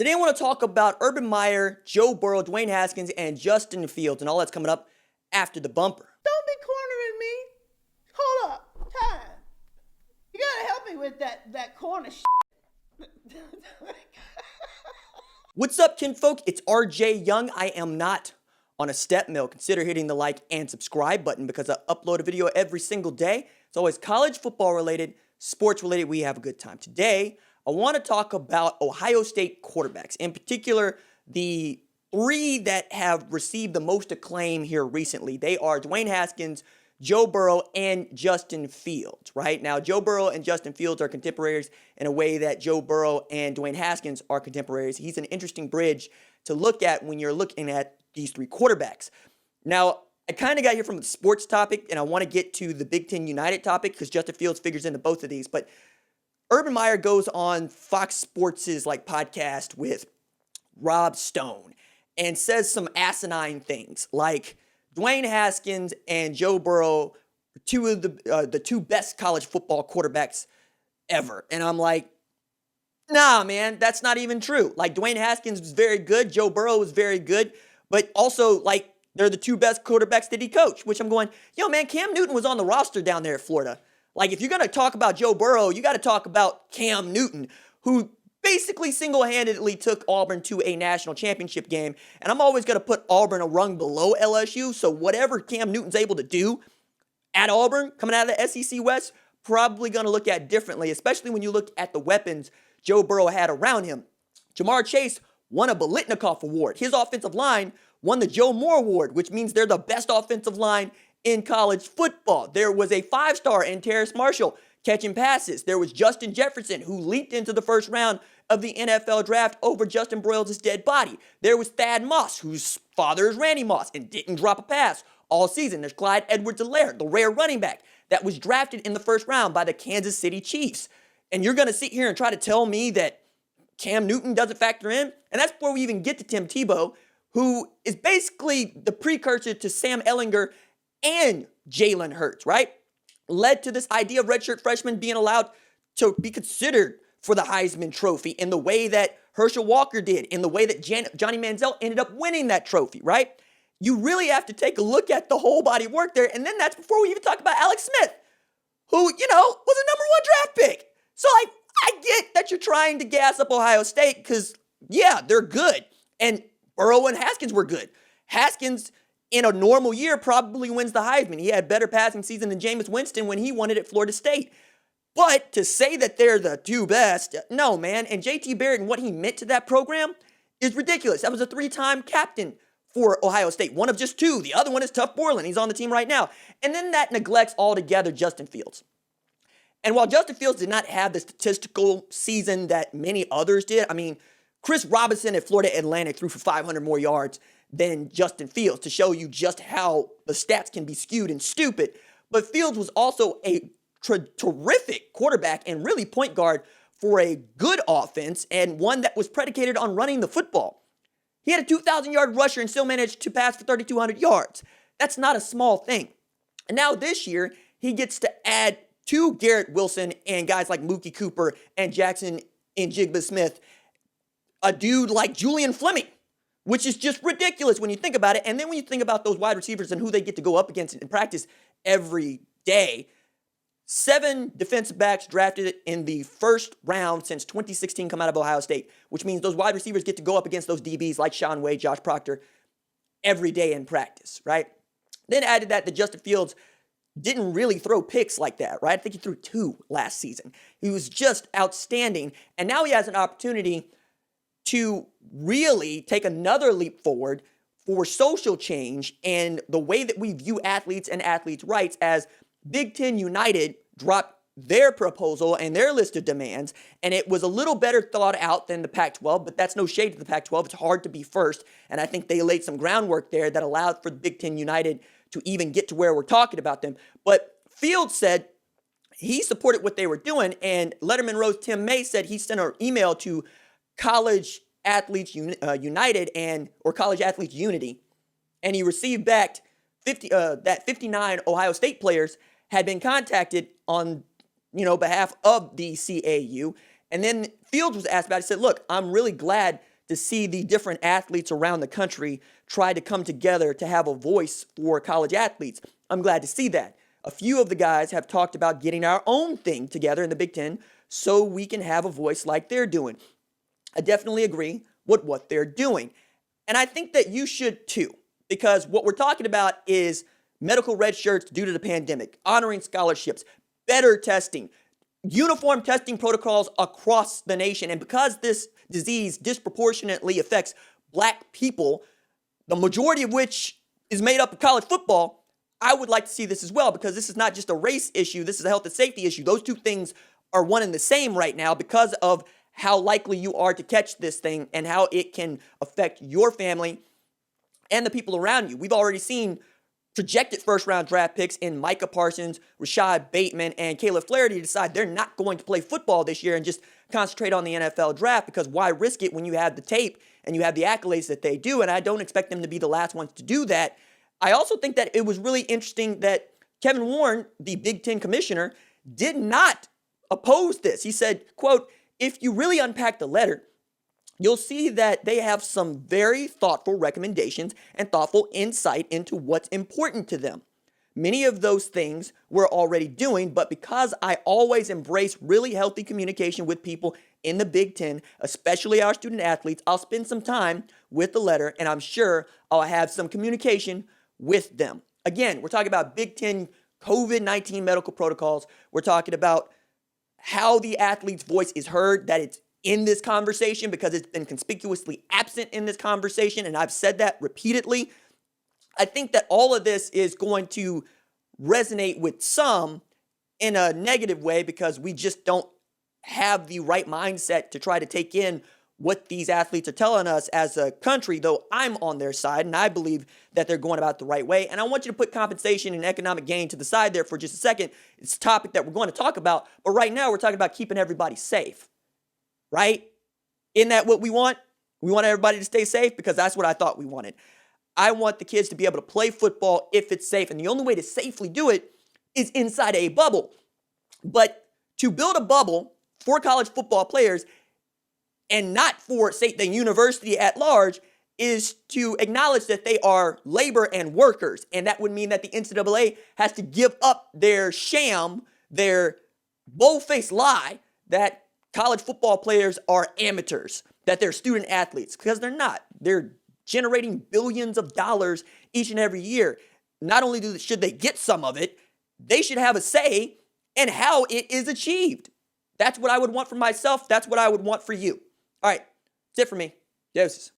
Today I want to talk about Urban Meyer, Joe Burrow, Dwayne Haskins, and Justin Fields, and all that's coming up after the bumper. Don't be cornering me. Hold up. Time. You gotta help me with that corner shit. What's up, kinfolk? It's RJ Young. I am not on a step mill. Consider hitting the like and subscribe button because I upload a video every single day. It's always college football related, sports related. We have a good time. Today, I want to talk about Ohio State quarterbacks, in particular, the three that have received the most acclaim here recently. They are Dwayne Haskins, Joe Burrow, and Justin Fields, right? Now, Joe Burrow and Justin Fields are contemporaries in a way that Joe Burrow and Dwayne Haskins are contemporaries. He's an interesting bridge to look at when you're looking at these three quarterbacks. Now, I kind of got here from the sports topic, and I want to get to the Big Ten United topic because Justin Fields figures into both of these, but Urban Meyer goes on Fox Sports' podcast with Rob Stone and says some asinine things like Dwayne Haskins and Joe Burrow are two of the two best college football quarterbacks ever. And I'm like, nah, man, that's not even true. Like, Dwayne Haskins was very good. Joe Burrow was very good. But also, like, they're the two best quarterbacks that he coached, which I'm going, yo, man, Cam Newton was on the roster down there at Florida. Like, if you're going to talk about Joe Burrow, you got to talk about Cam Newton, who basically single-handedly took Auburn to a national championship game. And I'm always going to put Auburn a rung below LSU. So whatever Cam Newton's able to do at Auburn, coming out of the SEC West, probably going to look at differently, especially when you look at the weapons Joe Burrow had around him. Jamar Chase won a Biletnikoff Award. His offensive line won the Joe Moore Award, which means they're the best offensive line in college football. There was a five-star in Terrace Marshall catching passes. There was Justin Jefferson, who leaped into the first round of the NFL draft over Justin Broyles' dead body. There was Thad Moss, whose father is Randy Moss, and didn't drop a pass all season. There's Clyde Edwards-Helaire, the rare running back that was drafted in the first round by the Kansas City Chiefs. And you're going to sit here and try to tell me that Cam Newton doesn't factor in? And that's before we even get to Tim Tebow, who is basically the precursor to Sam Ehlinger and Jalen Hurts, right? Led to this idea of redshirt freshmen being allowed to be considered for the Heisman Trophy in the way that Herschel Walker did, in the way that Johnny Manziel ended up winning that trophy, right? You really have to take a look at the whole body of work there. And then that's before we even talk about Alex Smith, who, was a number one draft pick. So, I get that you're trying to gas up Ohio State because, yeah, they're good. And Burrow and Haskins were good. Haskins, in a normal year, probably wins the Heisman. He had better passing season than Jameis Winston when he won it at Florida State. But to say that they're the two best, no, man. And JT Barrett and what he meant to that program is ridiculous. That was a three-time captain for Ohio State, one of just two. The other one is Tuff Borland. He's on the team right now. And then that neglects altogether Justin Fields. And while Justin Fields did not have the statistical season that many others did, I mean, Chris Robinson at Florida Atlantic threw for 500 more yards than Justin Fields to show you just how the stats can be skewed and stupid. But Fields was also a terrific quarterback and really point guard for a good offense and one that was predicated on running the football. He had a 2,000-yard rusher and still managed to pass for 3,200 yards. That's not a small thing. And now this year, he gets to add to Garrett Wilson and guys like Mookie Cooper and Jackson Njigba Smith, a dude like Julian Fleming, which is just ridiculous when you think about it. And then when you think about those wide receivers and who they get to go up against in practice every day, 7 defensive backs drafted in the first round since 2016 come out of Ohio State, which means those wide receivers get to go up against those DBs like Sean Wade, Josh Proctor every day in practice, right? Then added that Justin Fields didn't really throw picks like that, right? I think he threw 2 last season. He was just outstanding. And now he has an opportunity to really take another leap forward for social change and the way that we view athletes and athletes' rights, as Big Ten United dropped their proposal and their list of demands, and it was a little better thought out than the Pac-12, but that's no shade to the Pac-12. It's hard to be first, and I think they laid some groundwork there that allowed for the Big Ten United to even get to where we're talking about them. But Fields said he supported what they were doing, and Letterman Rose Tim May said he sent an email to College Athletes United or College Athletes Unity, and he received back that 59 Ohio State players had been contacted on behalf of the CAU. And then Fields was asked about it. He said, look, I'm really glad to see the different athletes around the country try to come together to have a voice for college athletes. I'm glad to see that. A few of the guys have talked about getting our own thing together in the Big Ten so we can have a voice like they're doing. I definitely agree with what they're doing. And I think that you should too, because what we're talking about is medical red shirts due to the pandemic, honoring scholarships, better testing, uniform testing protocols across the nation. And because this disease disproportionately affects black people, the majority of which is made up of college football, I would like to see this as well, because this is not just a race issue, this is a health and safety issue. Those two things are one and the same right now because of how likely you are to catch this thing and how it can affect your family and the people around you. We've already seen projected first-round draft picks in Micah Parsons, Rashad Bateman, and Caleb Flaherty decide they're not going to play football this year and just concentrate on the NFL draft, because why risk it when you have the tape and you have the accolades that they do? And I don't expect them to be the last ones to do that. I also think that it was really interesting that Kevin Warren, the Big Ten commissioner, did not oppose this. He said, quote, "If you really unpack the letter, you'll see that they have some very thoughtful recommendations and thoughtful insight into what's important to them. Many of those things we're already doing, but because I always embrace really healthy communication with people in the Big Ten, especially our student athletes, I'll spend some time with the letter, and I'm sure I'll have some communication with them." Again, we're talking about Big Ten COVID-19 medical protocols. We're talking about how the athlete's voice is heard, that it's in this conversation because it's been conspicuously absent in this conversation, and I've said that repeatedly. I think that all of this is going to resonate with some in a negative way because we just don't have the right mindset to try to take in what these athletes are telling us as a country, though I'm on their side, and I believe that they're going about it the right way. And I want you to put compensation and economic gain to the side there for just a second. It's a topic that we're going to talk about, but right now we're talking about keeping everybody safe, right? Isn't that what we want? We want everybody to stay safe because that's what I thought we wanted. I want the kids to be able to play football if it's safe, and the only way to safely do it is inside a bubble. But to build a bubble for college football players and not for, say, the university at large, is to acknowledge that they are labor and workers. And that would mean that the NCAA has to give up their sham, their bold-faced lie that college football players are amateurs, that they're student athletes, because they're not. They're generating billions of dollars each and every year. Not only should they get some of it, they should have a say in how it is achieved. That's what I would want for myself. That's what I would want for you. All right, that's it for me. Deuces.